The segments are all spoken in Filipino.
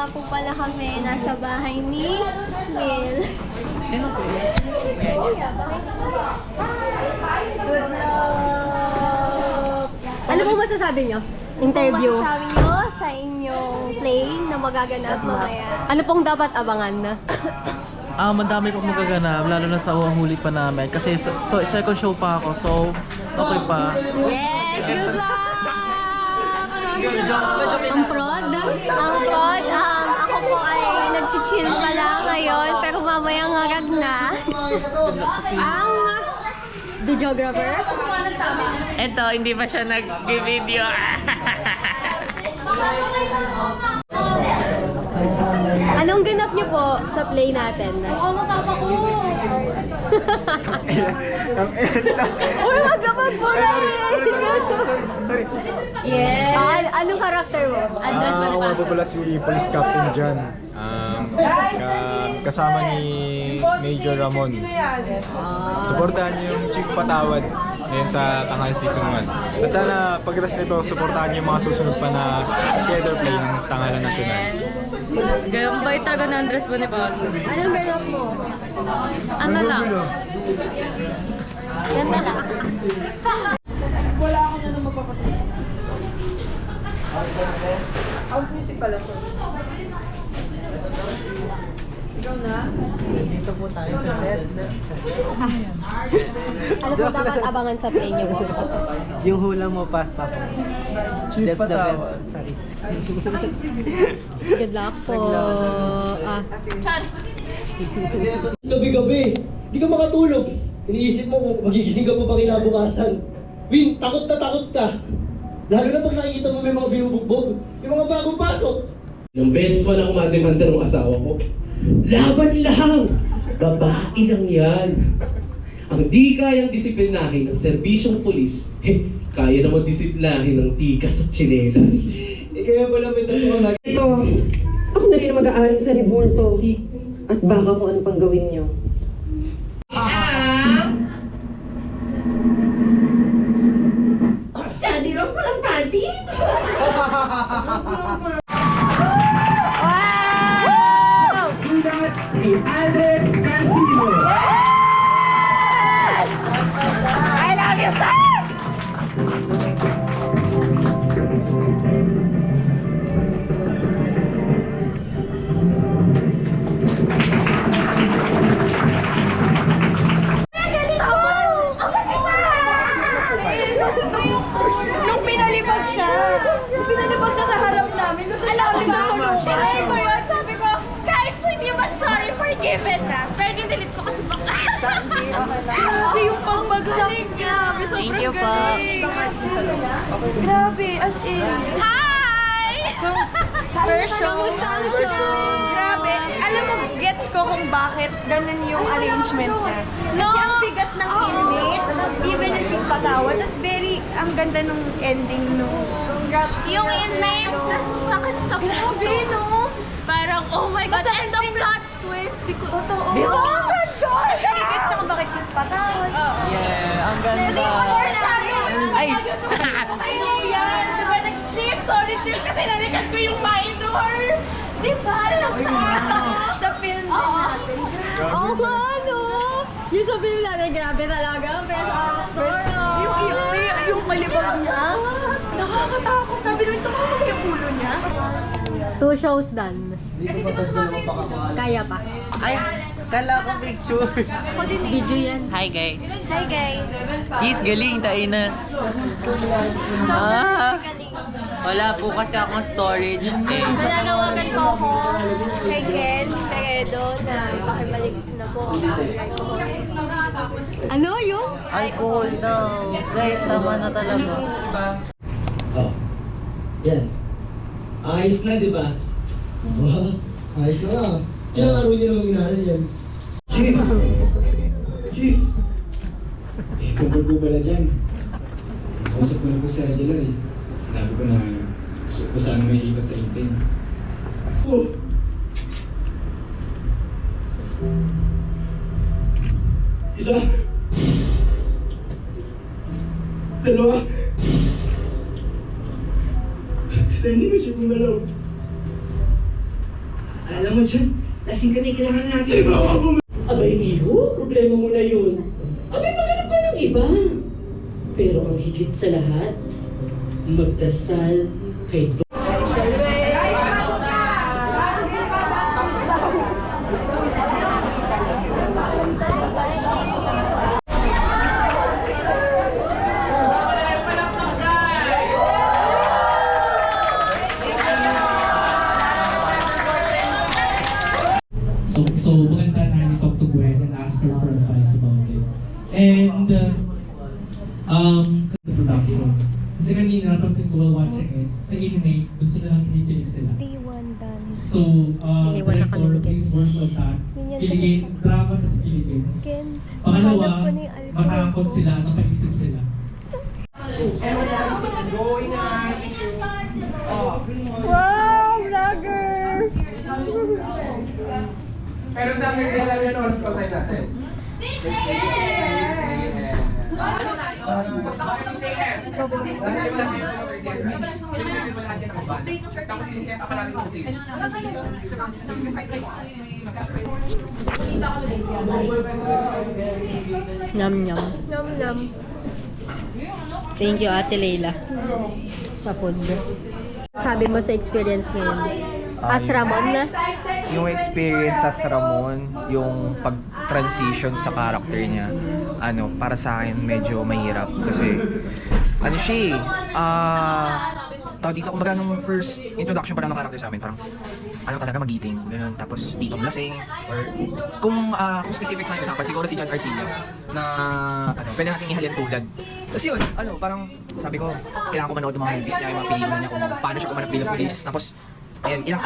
nga po pala kami nasa bahay ni Will. Sino po yun? Ano po masasabi nyo? Interview. Ano masasabi nyo sa inyong play na magaganap mamaya? Ano pong dapat abangan? Madami pong magaganap, lalo na sa huli pa namin. Kasi second show pa ako, so okay pa. Yes! Good luck! Ang prod? Ang prod, ako po ay nag-chill pa lang ngayon, pero mamaya ngarag na. Ang videographer? Eto, hindi pa siya nag-video. Anong ganap nyo po sa play natin? Uy, magkapag po na! Yes! Anong karakter mo? Andres Ako nga po pala si Police Captain John. Kasama ni Major Ramon. Supportahan niyo yung Chief Patawad ngayon sa Tanghal Season 1. At sana pagkatapos nito, supportahan niyo yung mga susunod pa na theater play ng Tanghalan National. Gayong bait talaga na Andres Bonifacio. Anong ganap mo? Ano lang? Ganda lang. House music pala po. Ikaw na? Dito po tayo sa set. Ano po dapat abangan sa play nyo po? Yung hula mo pasok. That's the best. Good luck po. Gabi-gabi, di ka makatulog. Iniisip mo kung magigising ka pa ba kinabukasan. Win, takot na takot ka. Lalo na pag nakikita mo may mga binubugbog, yung mga bagong pasok. Ilang beses pa na kumademanda ng asawa ko. Laban lang! Babae lang yan. Ang di kayang disiplinahin ng serbisyong pulis, kaya naman disiplinahin ng tikas at tsinelas. Kaya pala may tatuang lagi. Ito, ako na rin mag-aaral sa Ribulto. At baka kung ano pang gawin nyo. Daddy, ron ko lang panty? Alex Cancino. I love you, sir! Nung pinalibag siya sa harap namin, alam mo ba tulungan ko yun? Sabi ko, kahit po hindi man sorry, forgiven na. Pero delete ko kasi baka. Grabe yung pagbagsak niya. Thank you po. Grabe, as in. Hi! First show. Grabe. Alam mo, gets ko kung bakit ganun yung arrangement niya. Kasi ang bigat ng inmate, even yung Chief Patawad, tas ang ganda nung ending nung... Yung inmate, sakit sa puso. Grabe, no? Parang, oh my God, and the plot twist. Totoo. Di ba? Ang ganda! Nagigit na kung bakit Chief Patawad. Yeah, ang ganda. Hindi ko Ay! Ay, yan. Diba, nag-trip? Sorry, trip kasi nalikan ko yung minor. Diba? Sa film din natin. Oo nga, no? Yung sa film natin, grabe talaga. Best actor, no? Yung malibang niya, nakakatakot. Sabi nung tumawag yung ulo niya. 2 shows done. Kaya pa. Ay, kala ko picture. Video yan. Hi guys. Hi, guys. Yes, galing. Tayo na. Wala po kasi akong storage eh. Nananawagan po ako kay Ken Peredo na ipakibalik na po ang alcohol. Ano yung? Alcohol daw. Guys, tama na talaga. Oh, yan. Ayos na, di ba? Wow, ayos na nga. Ilang araw niyo namang inaral yan. Chief! Chief! Pagod ko pala dyan. Kausap ko na po sa regular eh. Sinabi ko na gusto ko sana may ipat sa inting. Oh! Isa! Dalawa! Sa hindi mo siya pumalaw. Alam mo dyan, lasing kami kailangan natin. Abay, iyo, problema mo na yun. Abay, maghanap ka ng iba. Pero ang higit sa lahat, magdasal kay So maganda na talk to Gwen and ask her for advice about it. And the production. Kasi kanina napansin ko while watching it, sa inmate, gusto nilang kinikilig sila. So, director, please work on that. Kiligin, drama na sa kiligin. Pangalawa, matakot sila, napaisip sila. Wow, vlogger! Pero sa akin, kailan yun oras call time natin? 6 a.m. Tapos i-set up natin yung stage. Nyam nyam. Yum, yum. Thank you, Ate Leila. Sa food. Sabi mo sa experience ngayon. As Ramon na? Yung experience sa Ramon, yung pag-transition sa character niya, para sa akin medyo mahirap kasi siya tawag dito, kumbaga nung first introduction para ng character sa amin, parang talaga mag-eating, ganun, tapos dito lasing, or kung specific sa example, siguro si John Arcilla na pwede natin ihalin tulad. Tapos yun, parang sabi ko, kailangan ko manood ng mga movies niya, yung mga pelikula niya, kung paano siya kumanap bilang police, tapos ayan, ilang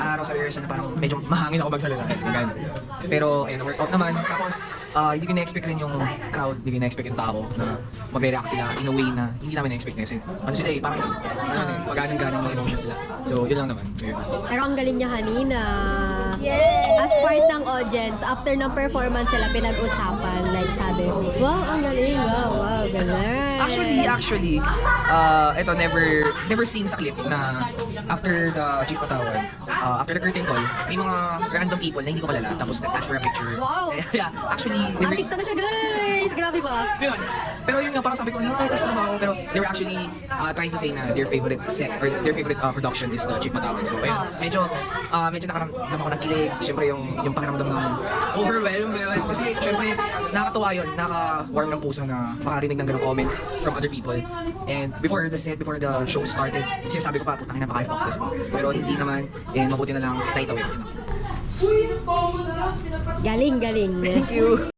araw sa rehearsal na parang medyo mahangin ako magsalita. Pero ayun, workout naman. Tapos hindi ko na-expect rin yung crowd, hindi ko na-expect yung tao na mag-react sila in a way na hindi namin na-expect kasi sila parang pag-ganang-ganang yung emotion sila. So yun lang naman. Yun. Pero ang galing niya kanina. Yes! As part ng audience, after ng performance sila, pinag-usapan. Like sabi, wow, ang galing. Wow, galing. Actually, ito never seen sa clip na after the Chief Patawad, after the curtain call, may mga random people na hindi ko kalala tapos nag-ask for a picture. Wow! Yeah, actually, never... Artista na siya, guys! Grabe ba? Yun. Pero yun nga, parang sabi ko, artist naman ako. Pero they were actually trying to say na their favorite set or their favorite production is the Chief Patawad. So ayun, medyo nakaramdam ako ng kilig. Siyempre yung pakiramdam ng overwhelm. Kasi siyempre, nakakatuwa yun. Nakaka-warm ng puso na makarinig ng ganong comments from other people. And before the show started, sinasabi ko pa, putang ina, pakay-fuck this. Pero hindi naman, mabuti na lang naitawid. Galing. Thank you!